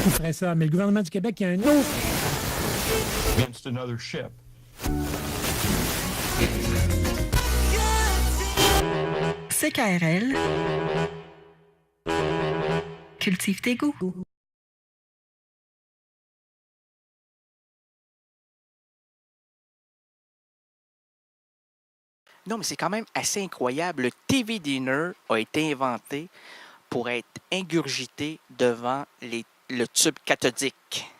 qui ferait ça, mais le gouvernement du Québec, il y a un autre. Against another ship. CKRL cultive tes goûts. Non, mais c'est quand même assez incroyable. Le TV Dinner a été inventé pour être ingurgité devant le tube cathodique.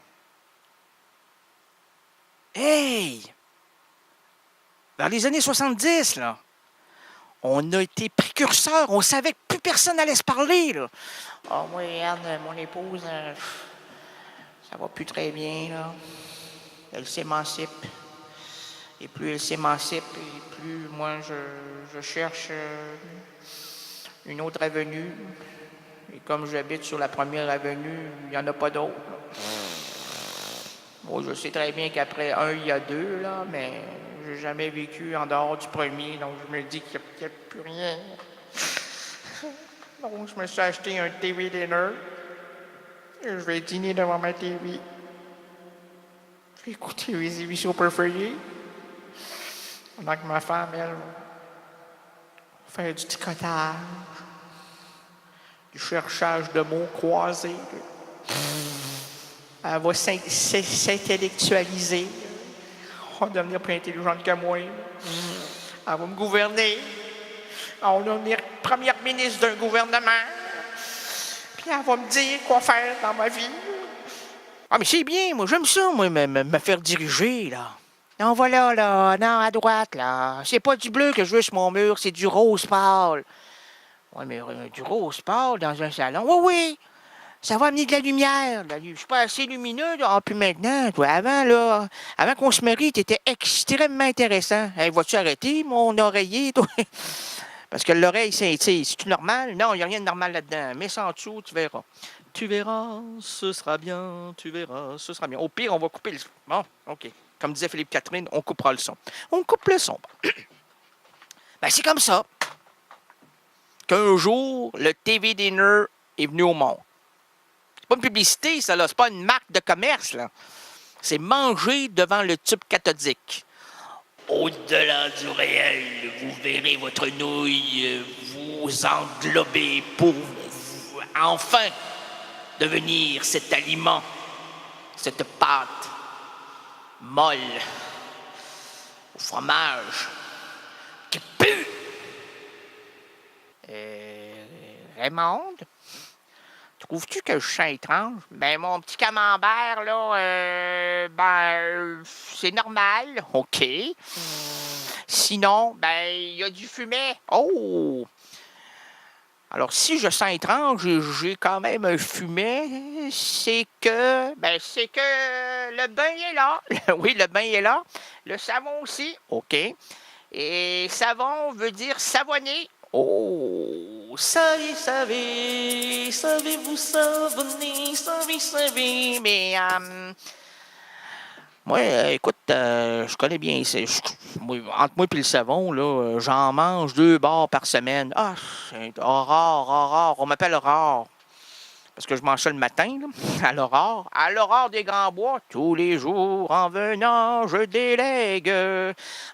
Hey! Dans les années 70, là, on a été précurseurs. On savait que plus personne n'allait se parler, là. Ah, moi, regarde, mon épouse, ça va plus très bien, là. Elle s'émancipe. Et plus elle s'émancipe, et plus moi, je cherche une autre avenue. Et comme j'habite sur la première avenue, il n'y en a pas d'autre. Bon, je sais très bien qu'après un, il y a deux, là, mais j'ai jamais vécu en dehors du premier, donc je me dis qu'il n'y a plus rien. Donc, je me suis acheté un TV dinner. Et je vais dîner devant ma TV. Je vais écouter mes émissions préférées. Pendant que ma femme, elle, fait du tricotage, du cherchage de mots croisés. Elle va s'intellectualiser. Elle va devenir plus intelligente que moi. Elle va me gouverner. Elle va devenir première ministre d'un gouvernement. Puis elle va me dire quoi faire dans ma vie. Ah, mais c'est bien, moi, j'aime ça, moi, me faire diriger, là. Non, voilà, là, non, à droite, là. C'est pas du bleu que je veux sur mon mur, c'est du rose pâle. Oui, mais du rose pâle dans un salon, oui, oui, ça va amener de la lumière. Je suis pas assez lumineux, là. Ah, puis maintenant, toi, avant qu'on se marie, t'étais extrêmement intéressant. Hey, vas-tu arrêter, mon oreiller, toi? Parce que l'oreille scintille. C'est-tu normal? Non, il n'y a rien de normal là-dedans. Mets ça en dessous, tu verras. Tu verras, ce sera bien, tu verras, ce sera bien. Au pire, on va couper le son. Bon, OK. Comme disait Philippe Catherine, on coupera le son. On coupe le son. Ben, c'est comme ça qu'un jour, le TV Dinner est venu au monde. C'est pas une publicité, ça, là. C'est pas une marque de commerce, là. C'est manger devant le tube cathodique. Au-delà du réel, vous verrez votre nouille vous englober pour enfin devenir cet aliment, cette pâte molle au fromage qui pue. Raymond, trouves-tu que je suis étrange? Ben, mon petit camembert, là, c'est normal, OK. Sinon, ben, il y a du fumet. Oh! Alors, si je sens étrange et j'ai quand même un fumet, c'est que le bain est là. Oui, le bain est là. Le savon aussi. OK. Et savon veut dire savonner. Oh, savez-vous savonner, mais moi, écoute, je connais bien, entre moi et le savon, là, j'en mange 2 barres par semaine. Ah, c'est Aurore, on m'appelle Aurore. Parce que je mange ça le matin, là, à l'aurore des Grands Bois, tous les jours en venant, je délègue,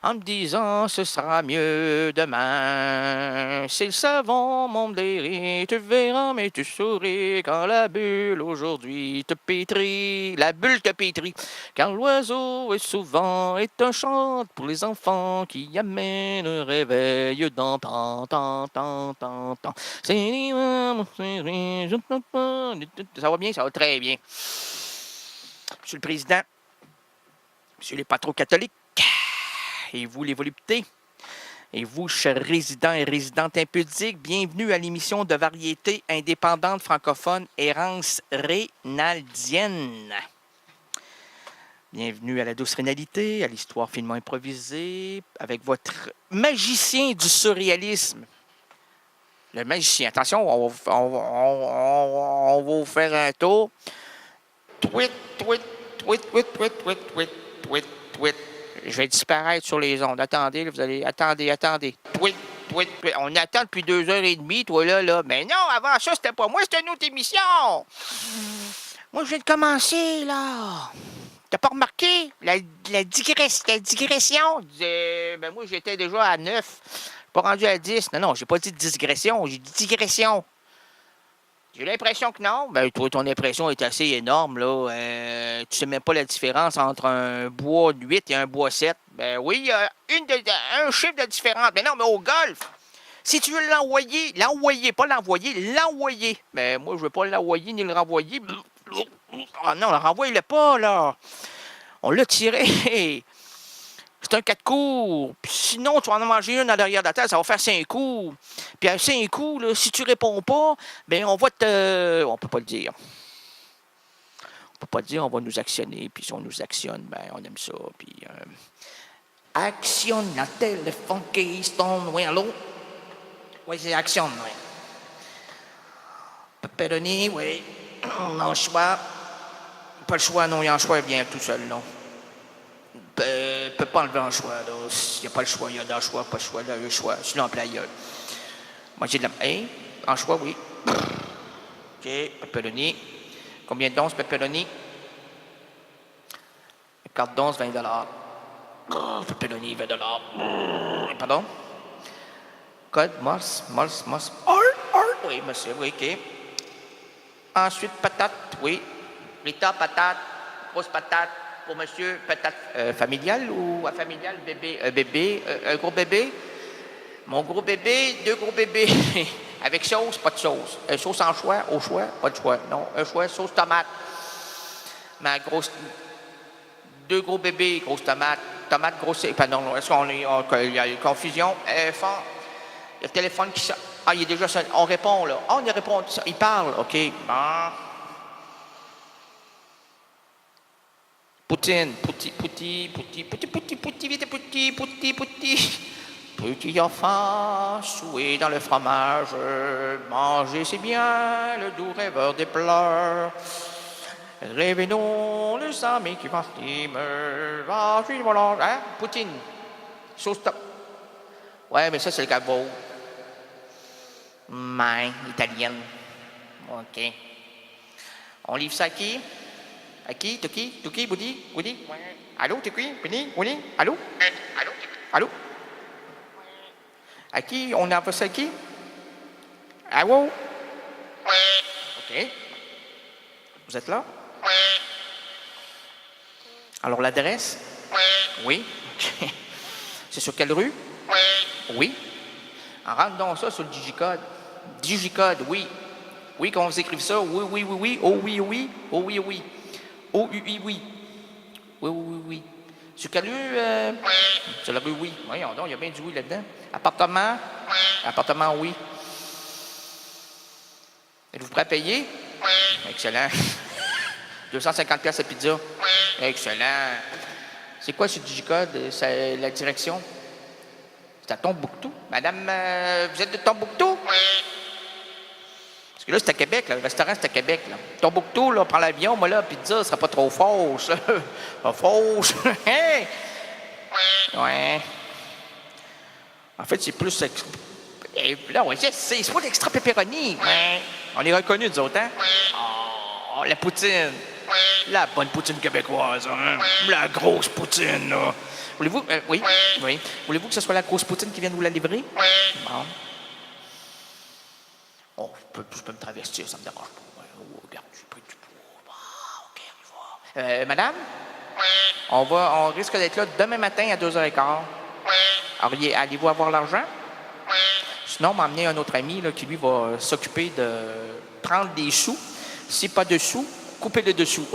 en me disant ce sera mieux demain. C'est le savon, mon blairie, tu verras, mais tu souris quand la bulle aujourd'hui te pétrit. La bulle te pétrit, car l'oiseau est souvent un chant pour les enfants qui amènent le réveil dans tant. Ça va bien? Ça va très bien. Monsieur le Président, Monsieur les patrons catholiques, et vous les voluptés, et vous, chers résidents et résidentes impudiques, bienvenue à l'émission de variété indépendante francophone Errance rénaldienne. Bienvenue à la douce rénalité, à l'histoire finement improvisée, avec votre magicien du surréalisme. Le magicien. Attention, on va vous faire un tour. Tweet. Je vais disparaître sur les ondes. Attendez, là, vous allez... Attendez. Tweet. On attend depuis 2h30, toi, là. Mais non, avant ça, c'était pas moi, c'était une autre émission. Moi, je viens de commencer, là. T'as pas remarqué la digression? Ben, moi, j'étais déjà à 9. Je suis pas rendu à 10. Non, j'ai pas dit digression, j'ai dit digression. J'ai l'impression que non. Ben, toi, ton impression est assez énorme, là. Tu sais même pas la différence entre un bois 8 et un bois 7. Ben oui, il y a un chiffre de différence. Ben non, mais au golf, si tu veux l'envoyer, pas l'envoyer. Ben moi, je veux pas l'envoyer ni le renvoyer. Ah non, le renvoie, il l'est pas, là. On l'a tiré. C'est un 4 coups. Puis sinon, tu vas en manger une à l'arrière de la tête, ça va faire 5 coups. Puis à 5 coups, là, si tu réponds pas, ben on va te... On peut pas le dire. On peut pas le dire, on va nous actionner. Puis si on nous actionne, ben on aime ça. Puis... actionne la téléphone qui sonne. Oui, allô? Oui, c'est actionne, oui. Pepperoni, oui. Anchois. Pas le choix, non, il y a un choix, il vient tout seul, non. Peut pas enlever un choix, là. Il n'y a pas le choix, il y a d'anchois, pas le choix, là, le choix. Sinon, employeur. Moi, j'ai de la... Hey, anchois, oui. OK, pepperoni. Combien d'onces, pepperoni? Carte d'once, 20 $. Oh, pepperoni, 20 $. Pardon? Code, Morse. Oui, monsieur, oui, OK. Ensuite, patate, oui. Rita, patate, grosse patate. Pour monsieur, patate familiale ou familiale, bébé, un gros bébé? Mon gros bébé, 2 gros bébés. Avec sauce, pas de sauce. Sauce en choix, au choix, pas de choix. Non, un choix, sauce tomate. Ma grosse... 2 gros bébés, grosse tomate. Tomate, grosse... Pardon, est-ce qu'on est... Il y a une confusion? Fort. Il y a le téléphone qui... Ah, il est déjà... On répond, là. Ah, on y répond. Il parle, OK. Bon. Poutine, Petit enfant, soué dans le fromage, manger c'est bien, le doux rêveur des pleurs. Rêvez-nous les amis qui m'estiment, hein? Poutine, sauce top. Ouais, mais ça c'est le gabo. Italienne. OK. On livre ça à qui? À qui? Tuki, Woody? Allô, Tuki, Woody? Allô? Allô? À qui? On envoie ça à qui? Allô? OK. Vous êtes là? Alors, l'adresse? Oui. C'est sur quelle rue? Oui. En rentre donc ça sur le digicode. Digicode, oui. Oui, quand vous écrivez ça, oui. Oh, oui. Oh, oui. Oui. Sur quelle rue? Sur la rue, oui. Voyons donc, il y a bien du oui là-dedans. Appartement? Appartement, oui. Êtes-vous prêt à payer? Excellent. 250$ la pizza? Excellent. C'est quoi ce digicode? C'est la direction? C'est à Tombouctou? Madame, vous êtes de Tombouctou? Parce que là, c'est à Québec, là. Le restaurant, c'est à Québec, là. Tombouctou, là, prends l'avion, moi, là, pizza, ça sera pas trop fausse. Pas fausse. Hein? Ouais. En fait, c'est plus... Et là, ouais, c'est pas l'extra pepperoni. Ouais. On est reconnus, nous autres, hein? Oh, la poutine. La bonne poutine québécoise, hein? La grosse poutine, là. Voulez-vous... oui. Voulez-vous que ce soit la grosse poutine qui vienne vous la livrer? Bon. Oh, je peux me travestir, ça me dérange pas. Oh, regarde, j'ai pris du poids. OK, on y va. Madame? On risque d'être là demain matin à 2h15. Allez-vous avoir l'argent? Sinon, on m'a amené un autre ami là, qui, lui, va s'occuper de prendre des sous. Si pas de sous, couper les dessous.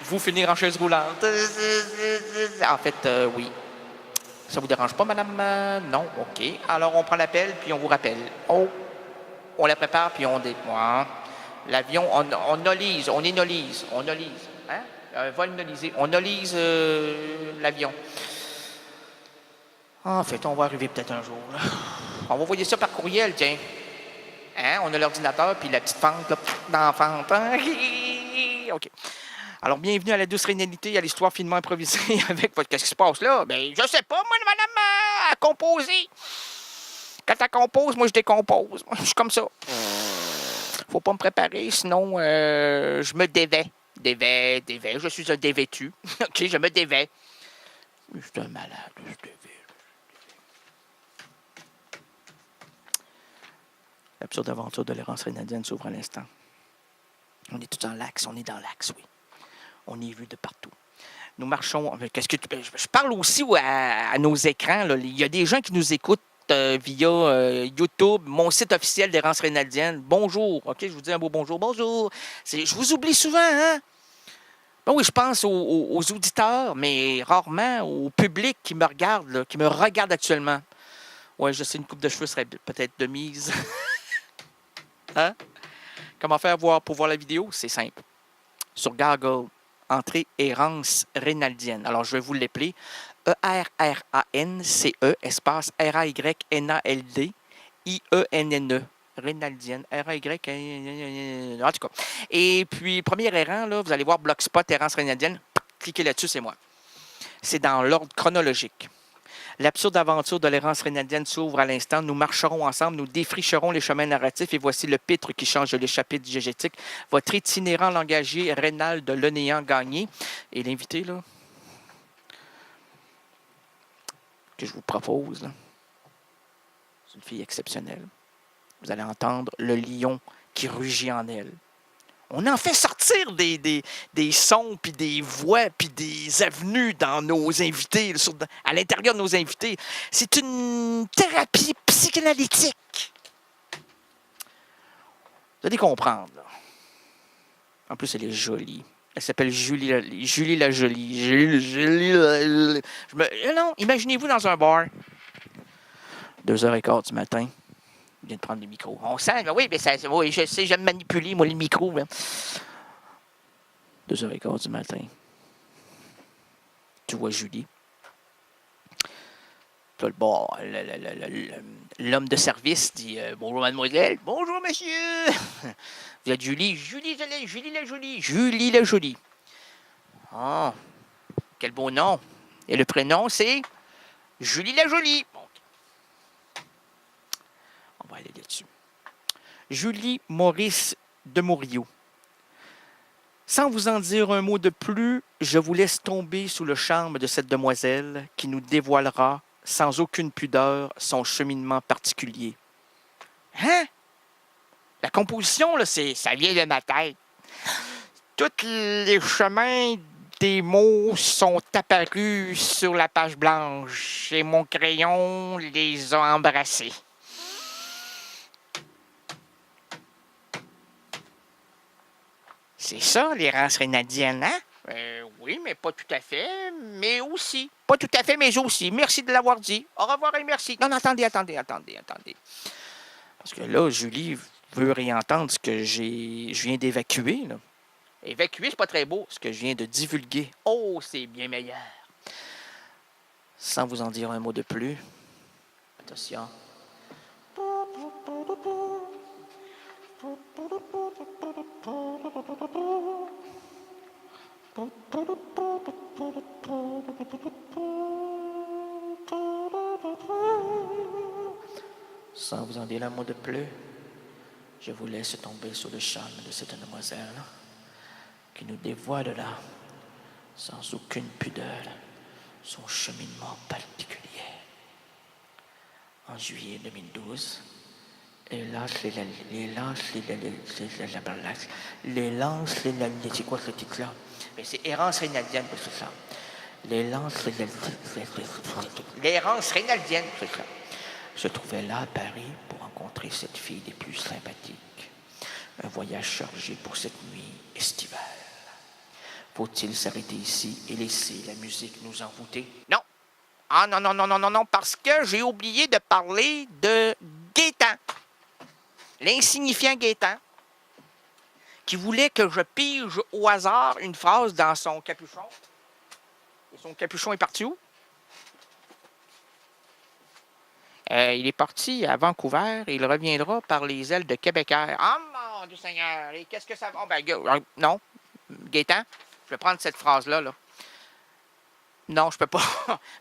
Vous finir en chaise roulante. En fait, oui. Ça vous dérange pas, madame? Non? OK. Alors, on prend l'appel, puis on vous rappelle. Oh! On la prépare, puis on déploie. L'avion, on nolise. Hein? Un vol nolisé. On nolise l'avion. En fait, on va arriver peut-être un jour. Là. On va envoyer ça par courriel, tiens. Hein? On a l'ordinateur, puis la petite fente, là, dans la fente. Hein? OK. Alors, bienvenue à la douce réalité, à l'histoire finement improvisée avec votre... Qu'est-ce qui se passe là? Ben, je sais pas, moi, madame, à composer. Quand elle compose, moi, je décompose. Je suis comme ça. Faut pas me préparer, sinon je me dévais. Dévais. Je suis un dévêtu. OK, je me dévais. Je suis un malade, je dévais. L'absurde aventure de l'errance rénadienne s'ouvre à l'instant. On est tout dans l'axe, on est dans l'axe, oui. On est vu de partout. Nous marchons. Qu'est-ce que je parle aussi à nos écrans. Là. Il y a des gens qui nous écoutent via YouTube, mon site officiel d'Errance rénadienne. Bonjour. OK, je vous dis un beau bonjour. Bonjour. Je vous oublie souvent, hein? Ben oui, je pense aux auditeurs, mais rarement au public qui me regarde, là, qui me regarde actuellement. Ouais, je sais, une coupe de cheveux serait peut-être de mise. Hein? Comment faire pour voir la vidéo? C'est simple. Sur Google, entrez Errance rénaldienne. Alors, je vais vous l'appeler. E-R-R-A-N-C-E, espace R-A-Y-N-A-L-D-I-E-N-N-E. Rénaldienne. R-A-Y. En tout cas. Et puis, premier errant, là, vous allez voir Blogspot, Errance rénaldienne. Cliquez là-dessus, c'est moi. C'est dans l'ordre chronologique. L'absurde aventure de l'errance rénadienne s'ouvre à l'instant. Nous marcherons ensemble, nous défricherons les chemins narratifs et voici le pitre qui change les chapitres diégétiques. Votre itinérant langagier rénal de l'Onéant gagné. Et l'invité, là, que je vous propose, là, c'est une fille exceptionnelle. Vous allez entendre le lion qui rugit en elle. On en fait sortir des sons, puis des voix, puis des avenues dans nos invités, à l'intérieur de nos invités. C'est une thérapie psychanalytique. Vous allez comprendre. Là. En plus, elle est jolie. Elle s'appelle Julie la Jolie. Non, imaginez-vous dans un bar. 2h15 du matin. Je viens de prendre le micro. On sent, mais oui, mais oui, je sais, j'aime manipuler, moi, le micro. 2h15 du matin. Tu vois Julie. Puis l'homme de service dit bonjour, mademoiselle. Bonjour, monsieur. Vous êtes Julie. Julie la Jolie. Ah, quel beau nom. Et le prénom, c'est Julie la Jolie. On va aller là-dessus. Julie Maurice de Mouriot. Sans vous en dire un mot de plus, je vous laisse tomber sous le charme de cette demoiselle qui nous dévoilera, sans aucune pudeur, son cheminement particulier. Hein? La composition, là, ça vient de ma tête. Tous les chemins des mots sont apparus sur la page blanche et mon crayon les a embrassés. C'est ça, l'errance rénadienne, hein? Oui, mais pas tout à fait, mais aussi. Pas tout à fait, mais aussi. Merci de l'avoir dit. Au revoir et merci. Non, attendez. Parce que là, Julie veut réentendre ce que je viens d'évacuer, là. Évacuer, c'est pas très beau. Ce que je viens de divulguer. Oh, c'est bien meilleur. Sans vous en dire un mot de plus. Attention. Sans vous en dire un mot de plus, je vous laisse tomber sous le charme de cette demoiselle qui nous dévoile là, sans aucune pudeur, son cheminement particulier. En juillet 2012, c'est quoi ce titre-là? Mais c'est Errance rénadienne, c'est ça. L'errance rénadienne, c'est ça. Je trouvais là à Paris pour rencontrer cette fille des plus sympathiques. Un voyage chargé pour cette nuit estivale. Faut-il s'arrêter ici et laisser la musique nous envoûter? Non. Ah non, parce que j'ai oublié de parler de Gaétan. L'insignifiant Gaétan, qui voulait que je pige au hasard une phrase dans son capuchon. Et son capuchon est parti où? Il est parti à Vancouver et il reviendra par les ailes de Québécois. Ah, mon Dieu Seigneur! Et qu'est-ce que ça va? Non. Gaétan, je vais prendre cette phrase-là. Là. Non, je peux pas.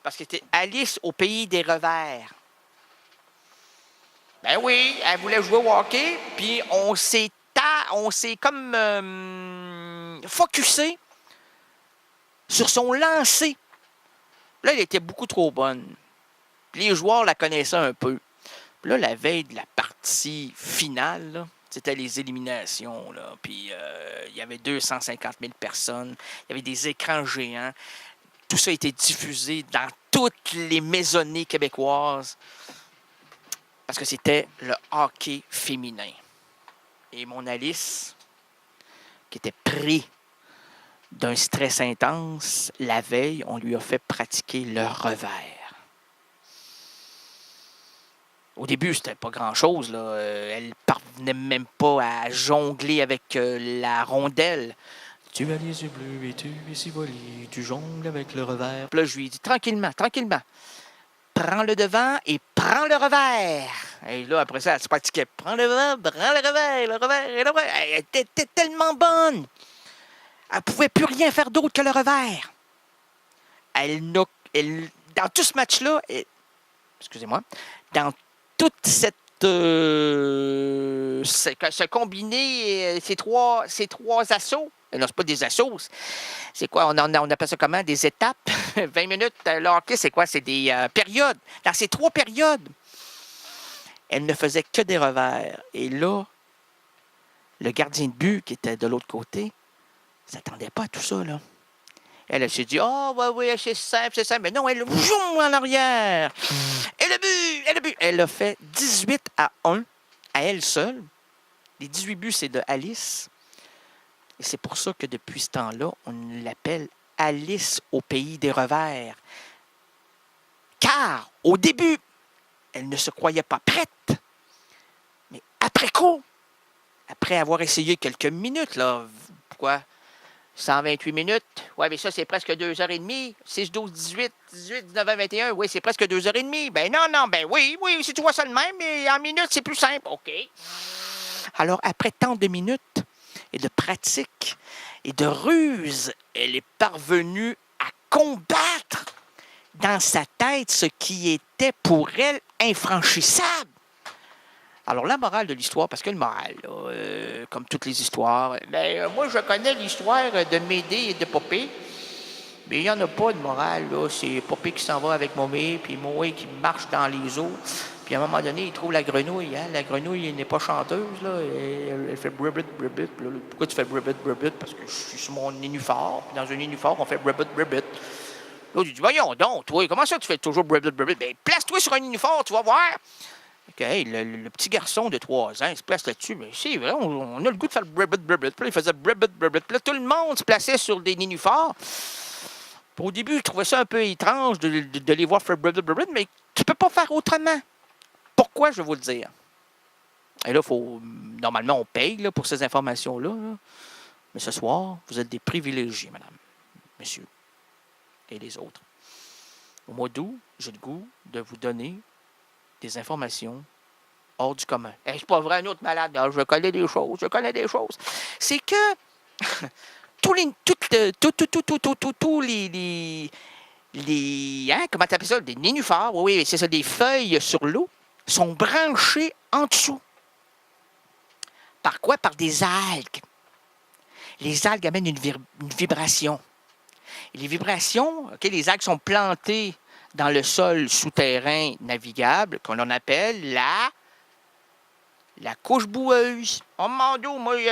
Parce que c'était Alice au pays des revers. Ben oui, elle voulait jouer au hockey, puis on s'est on s'est comme focusé sur son lancer. Là, elle était beaucoup trop bonne. Les joueurs la connaissaient un peu. Puis là, la veille de la partie finale, là, c'était les éliminations. Là. Puis il y avait 250 000 personnes. Il y avait des écrans géants. Tout ça a été diffusé dans toutes les maisonnées québécoises. Parce que c'était le hockey féminin. Et mon Alice, qui était pris d'un stress intense, la veille, on lui a fait pratiquer le revers. Au début, c'était pas grand-chose. Là. Elle parvenait même pas à jongler avec la rondelle. Tu as les yeux bleus et tu es si jolie, tu jongles avec le revers. Puis là, je lui ai dit, tranquillement, tranquillement. Prends le devant et prends le revers. Et là, après ça, elle se pratiquait. Prends le devant, prends le revers, le revers et le revers. Elle était tellement bonne. Elle ne pouvait plus rien faire d'autre que le revers. Dans tout ce match-là, excusez-moi, dans toute cette se combiner ces trois assauts. Non, c'est pas des assauts. C'est quoi? On appelle ça comment? Des étapes? 20 minutes. Le hockey, c'est quoi? C'est des périodes. Dans ces 3 périodes, elle ne faisait que des revers. Et là, le gardien de but qui était de l'autre côté ne s'attendait pas à tout ça, là. Elle s'est dit, oui, c'est simple. Mais non, elle joue en arrière. Et le but. Elle a fait 18-1 à elle seule. Les 18 buts, c'est de Alice. Et c'est pour ça que depuis ce temps-là, on l'appelle Alice au pays des revers. Car, au début, elle ne se croyait pas prête. Mais après coup, après avoir essayé quelques minutes, là, pourquoi? 128 minutes. Oui, mais ça, c'est presque 2h30. 6, 12, 18, 19, 21. Oui, c'est presque 2h30. Ben non, oui, si tu vois ça de même, mais en minutes, c'est plus simple. OK. Alors, après tant de minutes et de pratique et de ruse, elle est parvenue à combattre dans sa tête ce qui était pour elle infranchissable. Alors, la morale de l'histoire, parce que le moral, là, comme toutes les histoires, moi, je connais l'histoire de Médée et de Popée, mais il n'y en a pas de morale, là. C'est Popée qui s'en va avec Momé, puis Momé qui marche dans les eaux, puis à un moment donné, il trouve la grenouille. Hein? La grenouille n'est pas chanteuse, là. Elle fait bribbit, bribbit. Pourquoi tu fais bribbit, bribbit? Parce que je suis sur mon nénuphar, puis dans un nénuphar, on fait bribbit, bribbit. Là, il dit, voyons donc, toi, comment ça tu fais toujours bribbit, bribbit? Ben, place-toi sur un nénuphar, tu vas voir. Okay, le petit garçon de 3 ans, il se place là-dessus. Mais c'est vrai, on a le goût de faire le bribbit, bribbit. Puis là, il faisait bribbit, bribbit. Puis là, tout le monde se plaçait sur des nénuphars. Puis au début, je trouvais ça un peu étrange de les voir faire bribbit, bribbit, mais tu peux pas faire autrement. Pourquoi, je vais vous le dire? Et là, normalement, on paye là, pour ces informations-là. Là. Mais ce soir, vous êtes des privilégiés, madame, messieurs, et les autres. Au mois d'août, j'ai le goût de vous donner des informations hors du commun. Hey, c'est pas vrai, un autre malade. Là, je connais des choses. C'est que tous les comment t'appelles ça? Des nénuphars, oui, c'est ça, des feuilles sur l'eau, sont branchées en dessous. Par quoi? Par des algues. Les algues amènent une vibration. Et les vibrations, les algues sont plantées dans le sol souterrain navigable, qu'on appelle la couche boueuse. Oh mon Dieu, moi, il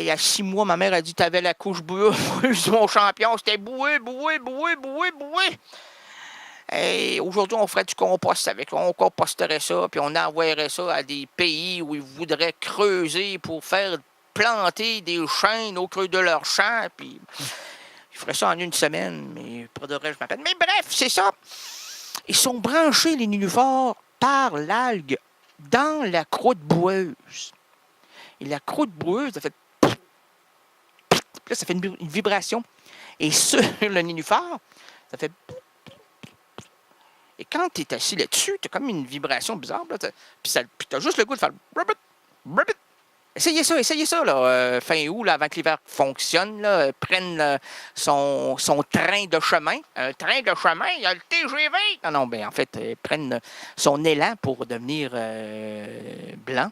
y a 6 mois, ma mère a dit que tu avais la couche boueuse, mon champion. C'était boué. Et aujourd'hui, on ferait du compost avec. On composterait ça, puis on envoyerait ça à des pays où ils voudraient creuser pour faire planter des chênes au creux de leurs champs, puis ils feraient ça en 1 semaine, mais pour de vrai, je m'appelle. Mais bref, c'est ça. Ils sont branchés, les nénuphars, par l'algue dans la croûte boueuse. Et la croûte boueuse, ça fait... Là, ça fait une vibration. Et sur le nénuphar, ça fait... Et quand tu es assis là-dessus, tu as comme une vibration bizarre. Là, puis tu as juste le goût de faire... Essayez ça, là, fin août, là, avant que l'hiver fonctionne, là, prenne son train de chemin. Un train de chemin, il y a le TGV. Non, ben en fait, prenne son élan pour devenir blanc.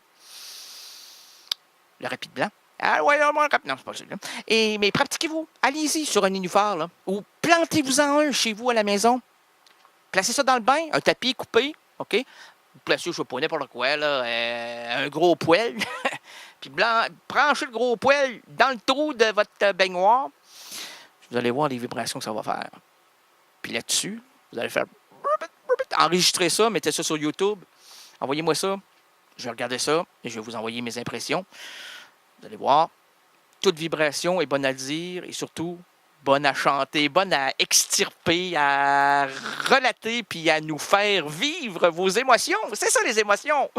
le rapide blanc. Ah ouais, non, c'est pas celui-là. Mais pratiquez-vous. Allez-y sur un nénuphar, là. Ou plantez-vous-en un chez vous à la maison. Placez ça dans le bain, un tapis coupé, OK? Vous placez, je ne sais pas, n'importe quoi, là, un gros poêle. Puis branchez le gros poêle dans le trou de votre baignoire. Vous allez voir les vibrations que ça va faire. Puis là-dessus, vous allez faire... Enregistrez ça, mettez ça sur YouTube. Envoyez-moi ça. Je vais regarder ça et je vais vous envoyer mes impressions. Vous allez voir, toute vibration est bonne à dire et surtout bonne à chanter, bonne à extirper, à relater puis à nous faire vivre vos émotions. C'est ça, les émotions.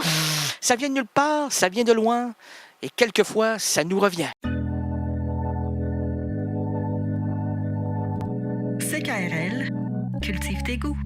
Ça vient de nulle part, ça vient de loin et quelquefois, ça nous revient. CKRL, cultive tes goûts.